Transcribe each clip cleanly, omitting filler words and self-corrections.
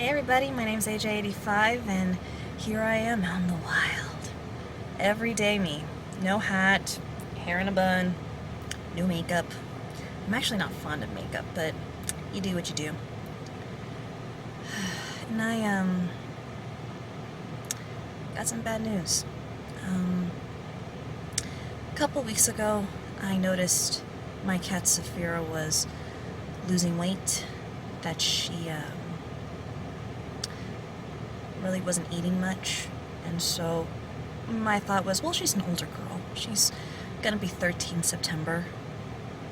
Hey everybody, my name's AJ85 and here I am out in the wild. Everyday me. No hat, hair in a bun, no makeup. I'm actually not fond of makeup, but you do what you do. And I got some bad news. A couple weeks ago I noticed my cat Saphira was losing weight, that she really wasn't eating much, and so my thought was, well, she's an older girl. She's gonna be 13 September,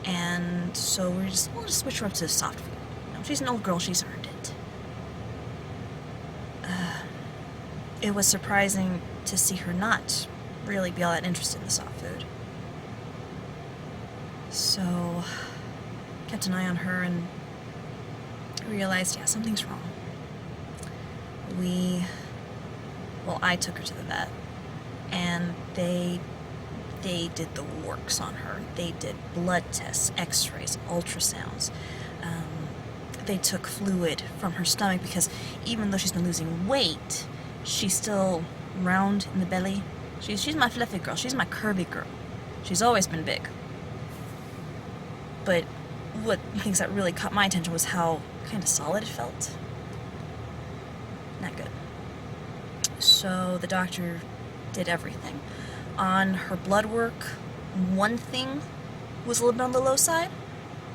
and so we'll just switch her up to soft food. You know, she's an old girl, she's earned it. It was surprising to see her not really be all that interested in the soft food. So, kept an eye on her and realized, yeah, something's wrong. I took her to the vet, and they did the works on her. They did blood tests, x-rays, ultrasounds. They took fluid from her stomach because even though she's been losing weight, she's still round in the belly. She's my fluffy girl. She's my curvy girl. She's always been big. But what things that really caught my attention was how kind of solid it felt. Not good. So the doctor did everything. On her blood work, one thing was a little bit on the low side,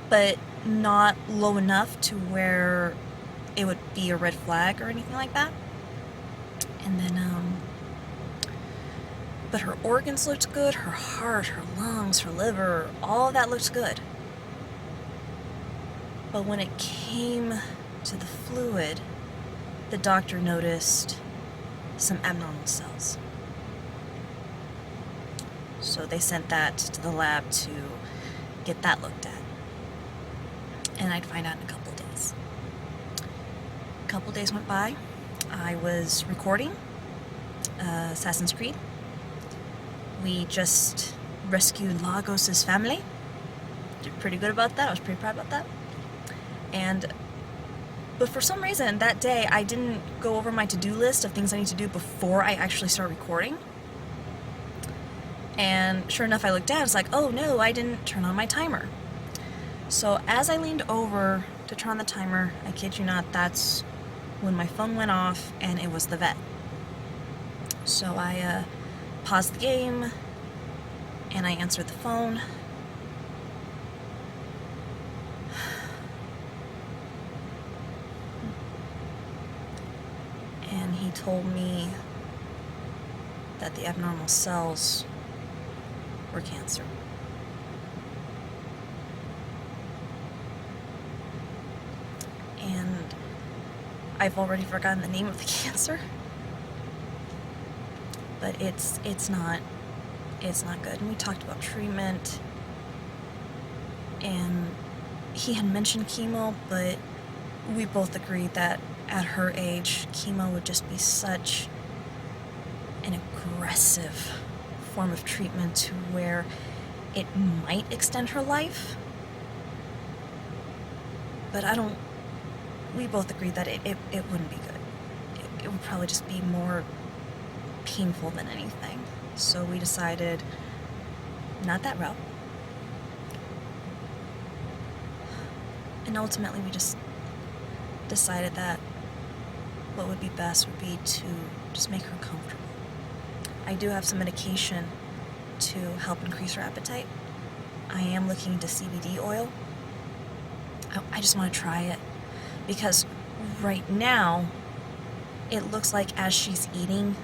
but not low enough to where it would be a red flag or anything like that. And then, but her organs looked good, her heart, her lungs, her liver, all of that looked good. But when it came to the fluid, the doctor noticed some abnormal cells. So they sent that to the lab to get that looked at. And I'd find out in a couple of days. A couple of days went by. I was recording Assassin's Creed. We just rescued Lagos' family. Did pretty good about that. I was pretty proud about that. But for some reason, that day, I didn't go over my to-do list of things I need to do before I actually start recording. And sure enough, I looked down, it's like, oh no, I didn't turn on my timer. So as I leaned over to turn on the timer, I kid you not, that's when my phone went off and it was the vet. So I paused the game and I answered the phone. And he told me that the abnormal cells were cancer. And I've already forgotten the name of the cancer, but it's not good. And we talked about treatment, and he had mentioned chemo, but we both agreed that at her age, chemo would just be such an aggressive form of treatment to where it might extend her life. But we both agreed that it wouldn't be good. It would probably just be more painful than anything. So we decided not that route. And ultimately we just decided that what would be best would be to just make her comfortable. I do have some medication to help increase her appetite. I am looking into CBD oil. I just want to try it because right now it looks like as she's eating,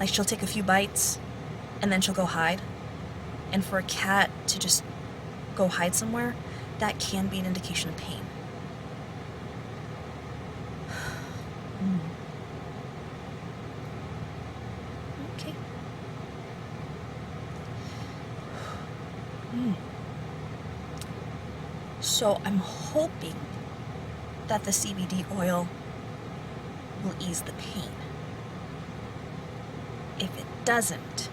like she'll take a few bites and then she'll go hide. And for a cat to just go hide somewhere, that can be an indication of pain. Okay. So I'm hoping that the CBD oil will ease the pain. If it doesn't,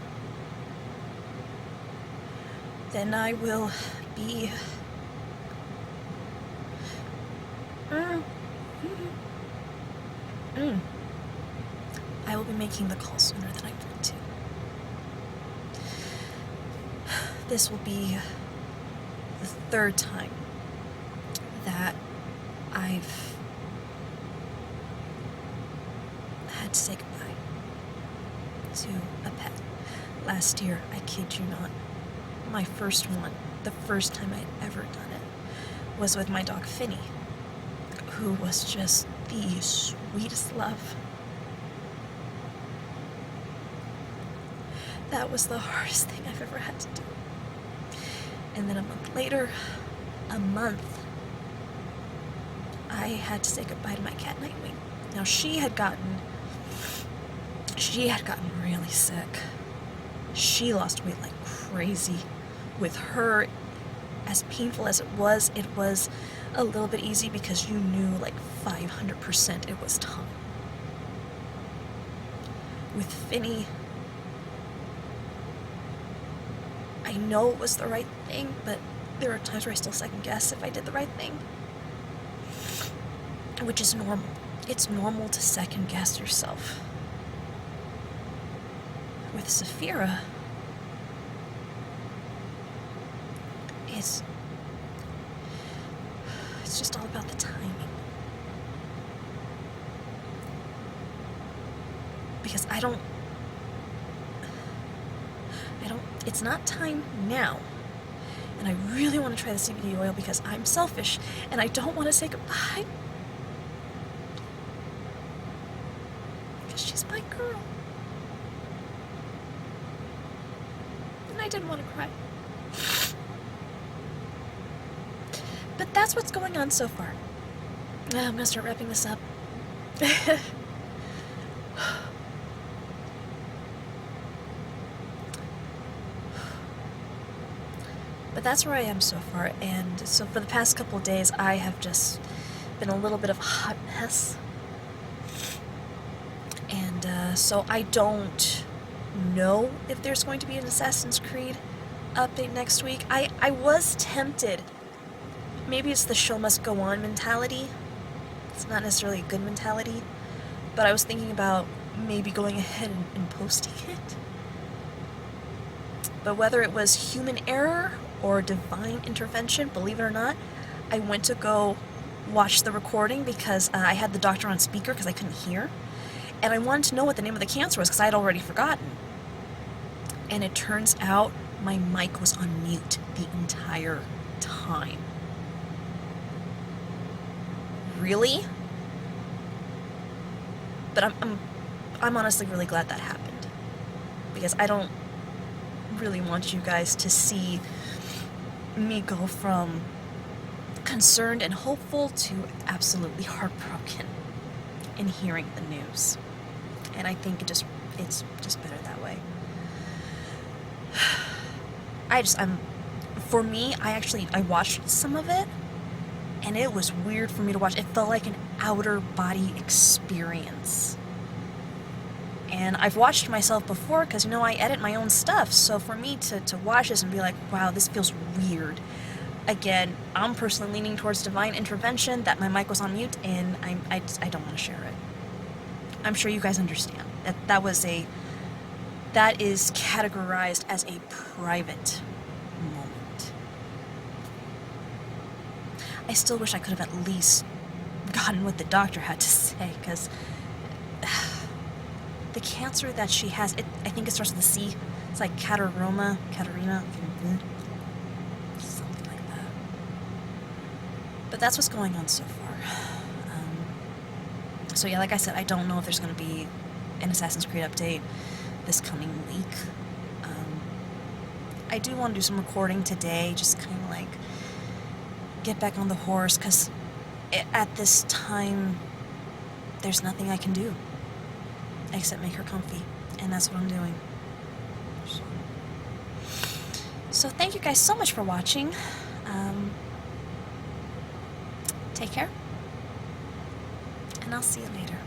then I will be I will be making the call sooner than I planned to. This will be the third time that I've had to say goodbye to a pet. Last year, I kid you not, my first one, the first time I'd ever done it, was with my dog Finny, who was just the sweetest love. That was the hardest thing I've ever had to do. And then a month later, I had to say goodbye to my cat Nightwing. Now she had gotten really sick. She lost weight like crazy. With her, as painful as it was a little bit easy because you knew like 500% it was time. With Finny, I know it was the right thing, but there are times where I still second guess if I did the right thing. Which is normal. It's normal to second guess yourself. With Saphira, it's just all about the timing. Because it's not time now. And I really want to try the CBD oil because I'm selfish and I don't want to say goodbye. Because she's my girl. And I didn't want to cry. But that's what's going on so far. I'm gonna start wrapping this up. But that's where I am so far, and so for the past couple of days I have just been a little bit of a hot mess. And so I don't know if there's going to be an Assassin's Creed update next week. I was tempted. Maybe it's the show must go on mentality. It's not necessarily a good mentality, but I was thinking about maybe going ahead and posting it. But whether it was human error or divine intervention, believe it or not, I went to go watch the recording because I had the doctor on speaker because I couldn't hear. And I wanted to know what the name of the cancer was because I had already forgotten. And it turns out my mic was on mute the entire time. Really? But I'm honestly really glad that happened. Because I don't really want you guys to see me go from concerned and hopeful to absolutely heartbroken in hearing the news. And I think it's just better that way. For me, I watched some of it, and it was weird for me to watch. It felt like an outer body experience. And I've watched myself before because, I edit my own stuff. So for me to watch this and be like, wow, this feels weird. Again, I'm personally leaning towards divine intervention, that my mic was on mute, and I don't want to share it. I'm sure you guys understand. That is categorized as a private moment. I still wish I could have at least gotten what the doctor had to say, because the cancer that she has, I think it starts with a C. It's like Katarina, something like that. But that's what's going on so far. So yeah, like I said, I don't know if there's going to be an Assassin's Creed update this coming week. I do want to do some recording today, just kind of like get back on the horse, because at this time, there's nothing I can do except make her comfy, and that's what I'm doing. So thank you guys so much for watching. Take care, and I'll see you later.